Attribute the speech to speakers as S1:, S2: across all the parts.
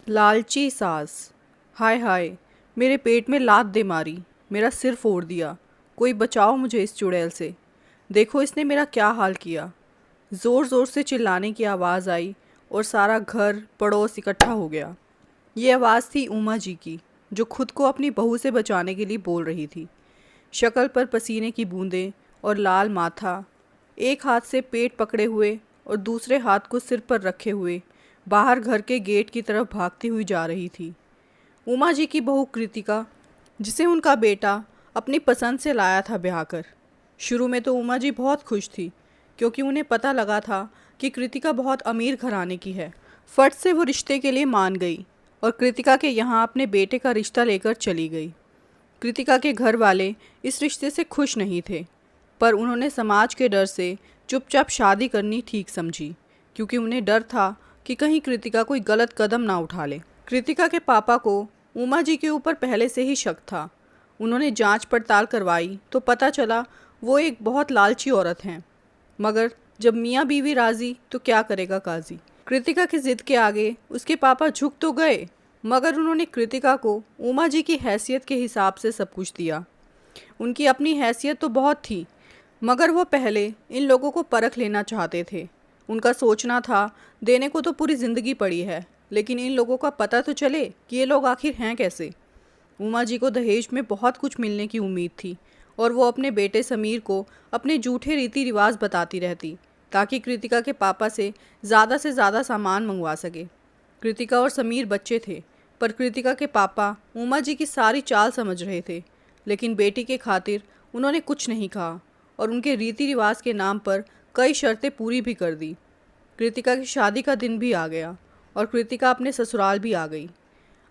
S1: लालची सास। हाय हाय, मेरे पेट में लात दे मारी, मेरा सिर फोड़ दिया। कोई बचाओ मुझे इस चुड़ैल से। देखो इसने मेरा क्या हाल किया। ज़ोर ज़ोर से चिल्लाने की आवाज़ आई और सारा घर पड़ोस इकट्ठा हो गया। ये आवाज़ थी उमा जी की, जो खुद को अपनी बहू से बचाने के लिए बोल रही थी। शक्ल पर पसीने की बूंदें और लाल माथा, एक हाथ से पेट पकड़े हुए और दूसरे हाथ को सिर पर रखे हुए बाहर घर के गेट की तरफ भागती हुई जा रही थी। उमा जी की बहू कृतिका, जिसे उनका बेटा अपनी पसंद से लाया था ब्याह कर। शुरू में तो उमा जी बहुत खुश थी, क्योंकि उन्हें पता लगा था कि कृतिका बहुत अमीर घराने की है। फट से वो रिश्ते के लिए मान गई और कृतिका के यहाँ अपने बेटे का रिश्ता लेकर चली गई। कृतिका के घर वाले इस रिश्ते से खुश नहीं थे, पर उन्होंने समाज के डर से चुपचाप शादी करनी ठीक समझी, क्योंकि उन्हें डर था कि कहीं कृतिका कोई गलत कदम ना उठा ले। कृतिका के पापा को उमा जी के ऊपर पहले से ही शक था। उन्होंने जांच पड़ताल करवाई तो पता चला वो एक बहुत लालची औरत हैं। मगर जब मियाँ बीवी राजी तो क्या करेगा काजी। कृतिका की जिद के आगे उसके पापा झुक तो गए, मगर उन्होंने कृतिका को उमा जी की हैसियत के हिसाब से सब कुछ दिया। उनकी अपनी हैसियत तो बहुत थी, मगर वो पहले इन लोगों को परख लेना चाहते थे। उनका सोचना था देने को तो पूरी ज़िंदगी पड़ी है, लेकिन इन लोगों का पता तो चले कि ये लोग आखिर हैं कैसे। उमा जी को दहेज में बहुत कुछ मिलने की उम्मीद थी और वो अपने बेटे समीर को अपने झूठे रीति रिवाज बताती रहती, ताकि कृतिका के पापा से ज़्यादा सामान मंगवा सके। कृतिका और समीर बच्चे थे, पर कृतिका के पापा उमा जी की सारी चाल समझ रहे थे। लेकिन बेटी के खातिर उन्होंने कुछ नहीं कहा और उनके रीति रिवाज के नाम पर कई शर्तें पूरी भी कर दी। कृतिका की शादी का दिन भी आ गया और कृतिका अपने ससुराल भी आ गई।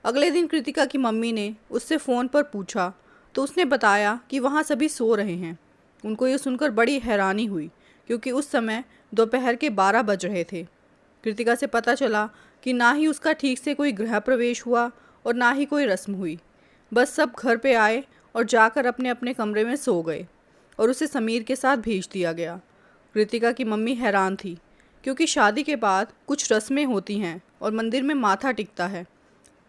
S1: अगले दिन कृतिका की मम्मी ने उससे फ़ोन पर पूछा तो उसने बताया कि वहाँ सभी सो रहे हैं। उनको ये सुनकर बड़ी हैरानी हुई, क्योंकि उस समय दोपहर के 12 बज रहे थे। कृतिका से पता चला कि ना ही उसका ठीक से कोई गृह प्रवेश हुआ और ना ही कोई रस्म हुई। बस सब घर पे आए और जाकर अपने अपने कमरे में सो गए और उसे समीर के साथ भेज दिया गया। कृतिका की मम्मी हैरान थी, क्योंकि शादी के बाद कुछ रस्में होती हैं और मंदिर में माथा टिकता है।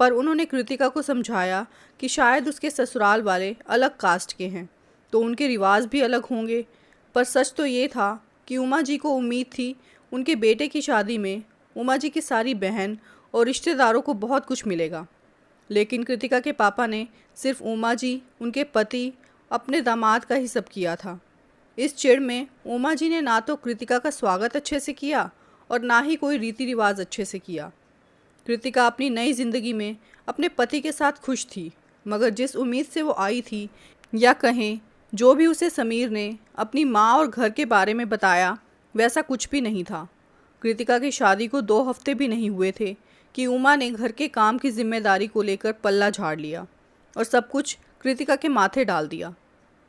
S1: पर उन्होंने कृतिका को समझाया कि शायद उसके ससुराल वाले अलग कास्ट के हैं, तो उनके रिवाज भी अलग होंगे। पर सच तो ये था कि उमा जी को उम्मीद थी उनके बेटे की शादी में उमा जी की सारी बहन और रिश्तेदारों को बहुत कुछ मिलेगा। लेकिन कृतिका के पापा ने सिर्फ उमा जी, उनके पति, अपने दामाद का ही सब किया था। इस चिढ़ में उमा जी ने ना तो कृतिका का स्वागत अच्छे से किया और ना ही कोई रीति रिवाज अच्छे से किया। कृतिका अपनी नई ज़िंदगी में अपने पति के साथ खुश थी, मगर जिस उम्मीद से वो आई थी, या कहें जो भी उसे समीर ने अपनी माँ और घर के बारे में बताया, वैसा कुछ भी नहीं था। कृतिका की शादी को 2 हफ्ते भी नहीं हुए थे कि उमा ने घर के काम की जिम्मेदारी को लेकर पल्ला झाड़ लिया और सब कुछ कृतिका के माथे डाल दिया।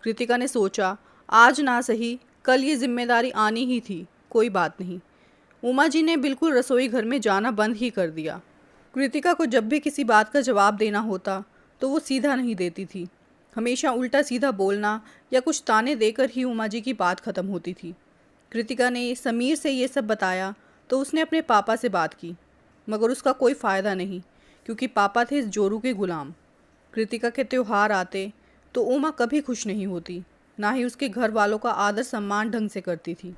S1: कृतिका ने सोचा आज ना सही कल ये जिम्मेदारी आनी ही थी, कोई बात नहीं। उमा जी ने बिल्कुल रसोई घर में जाना बंद ही कर दिया। कृतिका को जब भी किसी बात का जवाब देना होता तो वो सीधा नहीं देती थी। हमेशा उल्टा सीधा बोलना या कुछ ताने देकर ही उमा जी की बात ख़त्म होती थी। कृतिका ने समीर से ये सब बताया तो उसने अपने पापा से बात की, मगर उसका कोई फ़ायदा नहीं, क्योंकि पापा थे इस जोरू के गुलाम। कृतिका के त्यौहार आते तो उमा कभी खुश नहीं होती, ना ही उसके घर वालों का आदर सम्मान ढंग से करती थी।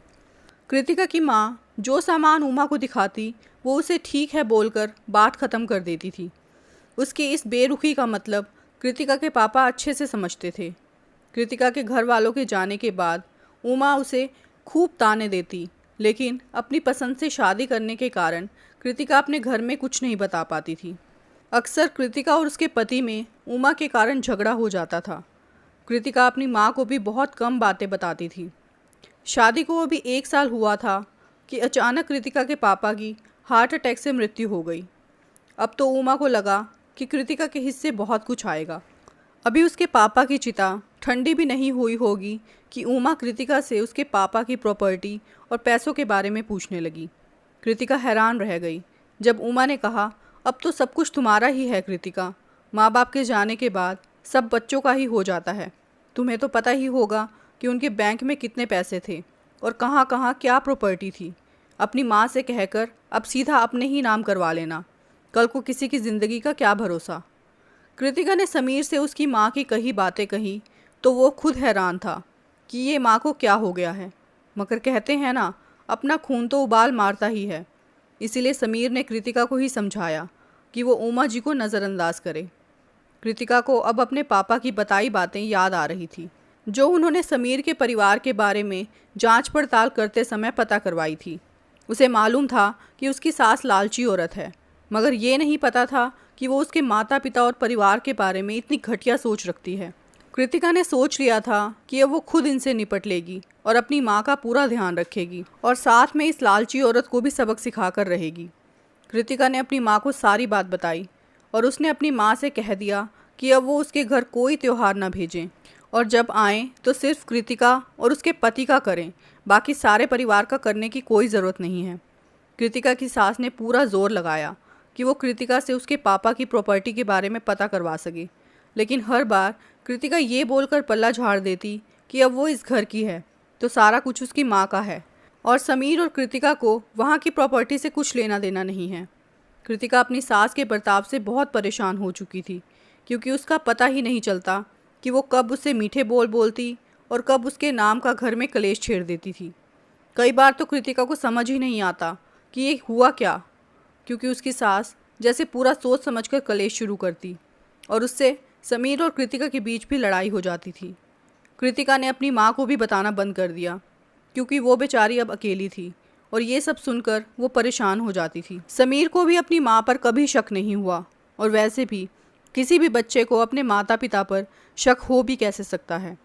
S1: कृतिका की माँ जो सामान उमा को दिखाती वो उसे ठीक है बोलकर बात ख़त्म कर देती थी। उसकी इस बेरुखी का मतलब कृतिका के पापा अच्छे से समझते थे। कृतिका के घर वालों के जाने के बाद उमा उसे खूब ताने देती, लेकिन अपनी पसंद से शादी करने के कारण कृतिका अपने घर में कुछ नहीं बता पाती थी। अक्सर कृतिका और उसके पति में उमा के कारण झगड़ा हो जाता था। कृतिका अपनी माँ को भी बहुत कम बातें बताती थी। शादी को अभी 1 साल हुआ था कि अचानक कृतिका के पापा की हार्ट अटैक से मृत्यु हो गई। अब तो उमा को लगा कि कृतिका के हिस्से बहुत कुछ आएगा। अभी उसके पापा की चिता ठंडी भी नहीं हुई होगी कि उमा कृतिका से उसके पापा की प्रॉपर्टी और पैसों के बारे में पूछने लगी। कृतिका हैरान रह गई जब उमा ने कहा, अब तो सब कुछ तुम्हारा ही है कृतिका। माँ बाप के जाने के बाद सब बच्चों का ही हो जाता है। तुम्हें तो पता ही होगा कि उनके बैंक में कितने पैसे थे और कहाँ कहाँ क्या प्रॉपर्टी थी। अपनी माँ से कहकर अब सीधा अपने ही नाम करवा लेना। कल को किसी की ज़िंदगी का क्या भरोसा। कृतिका ने समीर से उसकी माँ की कही बातें कही तो वो खुद हैरान था कि ये माँ को क्या हो गया है, मगर कहते हैं ना, अपना खून तो उबाल मारता ही है। इसीलिए समीर ने कृतिका को ही समझाया कि वो उमा जी को नज़रअंदाज करे। कृतिका को अब अपने पापा की बताई बातें याद आ रही थी, जो उन्होंने समीर के परिवार के बारे में जांच पड़ताल करते समय पता करवाई थी। उसे मालूम था कि उसकी सास लालची औरत है, मगर ये नहीं पता था कि वो उसके माता पिता और परिवार के बारे में इतनी घटिया सोच रखती है। कृतिका ने सोच लिया था कि अब वो खुद इनसे निपट लेगी और अपनी माँ का पूरा ध्यान रखेगी और साथ में इस लालची औरत को भी सबक सिखा कर रहेगी। कृतिका ने अपनी माँ को सारी बात बताई और उसने अपनी माँ से कह दिया कि अब वो उसके घर कोई त्यौहार ना भेजें और जब आएँ तो सिर्फ कृतिका और उसके पति का करें, बाकी सारे परिवार का करने की कोई ज़रूरत नहीं है। कृतिका की सास ने पूरा जोर लगाया कि वो कृतिका से उसके पापा की प्रॉपर्टी के बारे में पता करवा सके, लेकिन हर बार कृतिका ये बोलकर पल्ला झाड़ देती कि अब वो इस घर की है तो सारा कुछ उसकी माँ का है और समीर और कृतिका को वहाँ की प्रॉपर्टी से कुछ लेना देना नहीं है। कृतिका अपनी सास के बर्ताव से बहुत परेशान हो चुकी थी, क्योंकि उसका पता ही नहीं चलता कि वो कब उससे मीठे बोल बोलती और कब उसके नाम का घर में कलेश छेड़ देती थी। कई बार तो कृतिका को समझ ही नहीं आता कि ये हुआ क्या, क्योंकि उसकी सास जैसे पूरा सोच समझकर कलेश शुरू करती और उससे समीर और कृतिका के बीच भी लड़ाई हो जाती थी। कृतिका ने अपनी माँ को भी बताना बंद कर दिया, क्योंकि वो बेचारी अब अकेली थी और ये सब सुनकर वो परेशान हो जाती थी। समीर को भी अपनी माँ पर कभी शक नहीं हुआ, और वैसे भी किसी भी बच्चे को अपने माता पिता पर शक हो भी कैसे सकता है।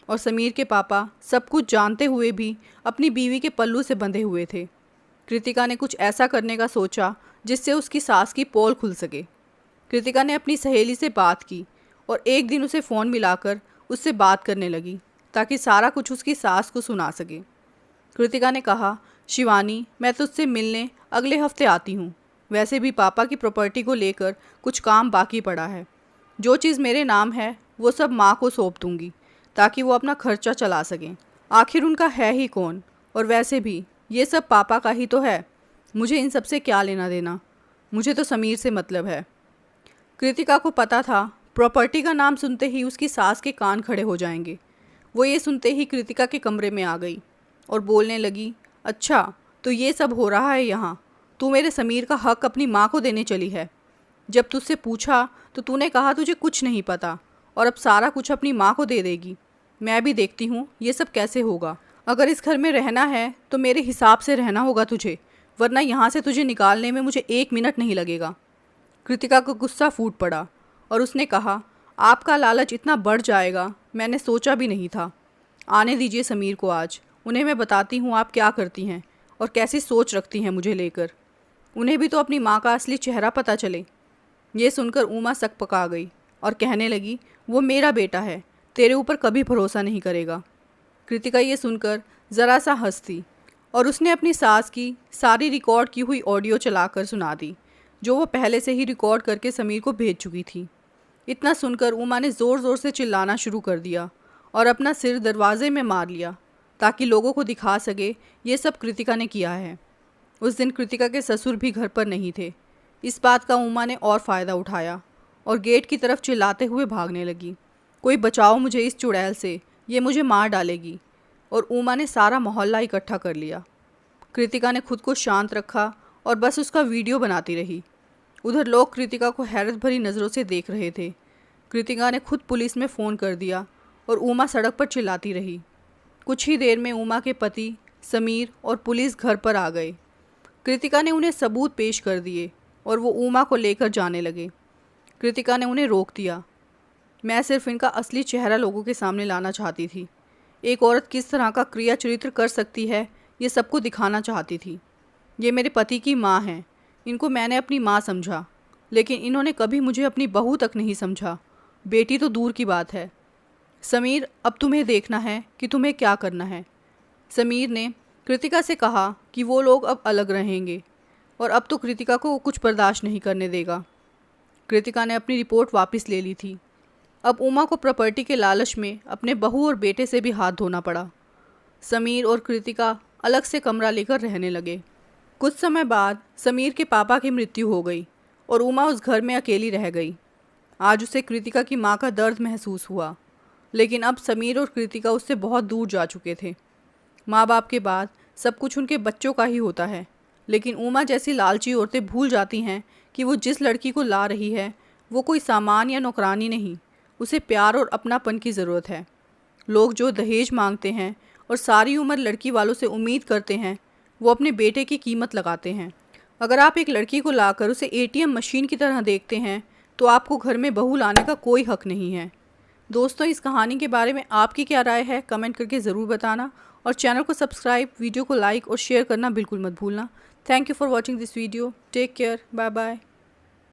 S1: और समीर के पापा सब कुछ जानते हुए भी अपनी बीवी के पल्लू से बंधे हुए थे। कृतिका ने कुछ ऐसा करने का सोचा जिससे उसकी सास की पोल खुल सके। कृतिका ने अपनी सहेली से बात की और एक दिन उसे फ़ोन मिलाकर उससे बात करने लगी ताकि सारा कुछ उसकी सास को सुना सके। कृतिका ने कहा, शिवानी, मैं तुझसे मिलने अगले हफ्ते आती हूँ। वैसे भी पापा की प्रॉपर्टी को लेकर कुछ काम बाकी पड़ा है। जो चीज़ मेरे नाम है वो सब माँ को सौंप दूँगी ताकि वो अपना खर्चा चला सकें। आखिर उनका है ही कौन, और वैसे भी ये सब पापा का ही तो है। मुझे इन सब से क्या लेना देना, मुझे तो समीर से मतलब है। कृतिका को पता था प्रॉपर्टी का नाम सुनते ही उसकी सास के कान खड़े हो जाएंगे। वो ये सुनते ही कृतिका के कमरे में आ गई और बोलने लगी, अच्छा तो ये सब हो रहा है यहाँ, तू मेरे समीर का हक अपनी माँ को देने चली है। जब तुझसे पूछा तो तूने कहा तुझे कुछ नहीं पता और अब सारा कुछ अपनी माँ को दे देगी। मैं भी देखती हूँ ये सब कैसे होगा। अगर इस घर में रहना है तो मेरे हिसाब से रहना होगा तुझे, वरना यहाँ से तुझे निकालने में मुझे 1 मिनट नहीं लगेगा। कृतिका को गुस्सा फूट पड़ा और उसने कहा, आपका लालच इतना बढ़ जाएगा मैंने सोचा भी नहीं था। आने दीजिए समीर को, आज उन्हें मैं बताती हूँ आप क्या करती हैं और कैसी सोच रखती हैं मुझे लेकर। उन्हें भी तो अपनी माँ का असली चेहरा पता चले। ये सुनकर उमा सक पका गई और कहने लगी, वो मेरा बेटा है, तेरे ऊपर कभी भरोसा नहीं करेगा। कृतिका ये सुनकर ज़रा सा हंसी और उसने अपनी सास की सारी रिकॉर्ड की हुई ऑडियो चलाकर सुना दी, जो वो पहले से ही रिकॉर्ड करके समीर को भेज चुकी थी। इतना सुनकर उमा ने ज़ोर ज़ोर से चिल्लाना शुरू कर दिया और अपना सिर दरवाजे में मार लिया ताकि लोगों को दिखा सके ये सब कृतिका ने किया है। उस दिन कृतिका के ससुर भी घर पर नहीं थे। इस बात का उमा ने और फ़ायदा उठाया और गेट की तरफ चिल्लाते हुए भागने लगी, कोई बचाओ मुझे इस चुड़ैल से, ये मुझे मार डालेगी। और उमा ने सारा मोहल्ला इकट्ठा कर लिया। कृतिका ने खुद को शांत रखा और बस उसका वीडियो बनाती रही। उधर लोग कृतिका को हैरत भरी नज़रों से देख रहे थे। कृतिका ने खुद पुलिस में फ़ोन कर दिया और उमा सड़क पर चिल्लाती रही। कुछ ही देर में उमा के पति समीर और पुलिस घर पर आ गए। कृतिका ने उन्हें सबूत पेश कर दिए और वो उमा को लेकर जाने लगे। कृतिका ने उन्हें रोक दिया। मैं सिर्फ इनका असली चेहरा लोगों के सामने लाना चाहती थी। एक औरत किस तरह का क्रिया चरित्र कर सकती है ये सबको दिखाना चाहती थी। ये मेरे पति की माँ हैं, इनको मैंने अपनी माँ समझा, लेकिन इन्होंने कभी मुझे अपनी बहू तक नहीं समझा, बेटी तो दूर की बात है। समीर, अब तुम्हें देखना है कि तुम्हें क्या करना है। समीर ने कृतिका से कहा कि वो लोग अब अलग रहेंगे और अब तो कृतिका को कुछ बर्दाश्त नहीं करने देगा। कृतिका ने अपनी रिपोर्ट वापस ले ली थी। अब उमा को प्रॉपर्टी के लालच में अपने बहू और बेटे से भी हाथ धोना पड़ा। समीर और कृतिका अलग से कमरा लेकर रहने लगे। कुछ समय बाद समीर के पापा की मृत्यु हो गई और उमा उस घर में अकेली रह गई। आज उसे कृतिका की माँ का दर्द महसूस हुआ, लेकिन अब समीर और कृतिका उससे बहुत दूर जा चुके थे। माँ बाप के बाद सब कुछ उनके बच्चों का ही होता है, लेकिन उमा जैसी लालची औरतें भूल जाती हैं कि वो जिस लड़की को ला रही है वो कोई सामान या नौकरानी नहीं, उसे प्यार और अपनापन की ज़रूरत है। लोग जो दहेज मांगते हैं और सारी उम्र लड़की वालों से उम्मीद करते हैं, वो अपने बेटे की कीमत लगाते हैं। अगर आप एक लड़की को लाकर उसे एटीएम मशीन की तरह देखते हैं तो आपको घर में बहू लाने का कोई हक नहीं है। दोस्तों, इस कहानी के बारे में आपकी क्या राय है, कमेंट करके ज़रूर बताना और चैनल को सब्सक्राइब, वीडियो को लाइक और शेयर करना बिल्कुल मत भूलना। Thank you for watching this video. Take care. Bye bye.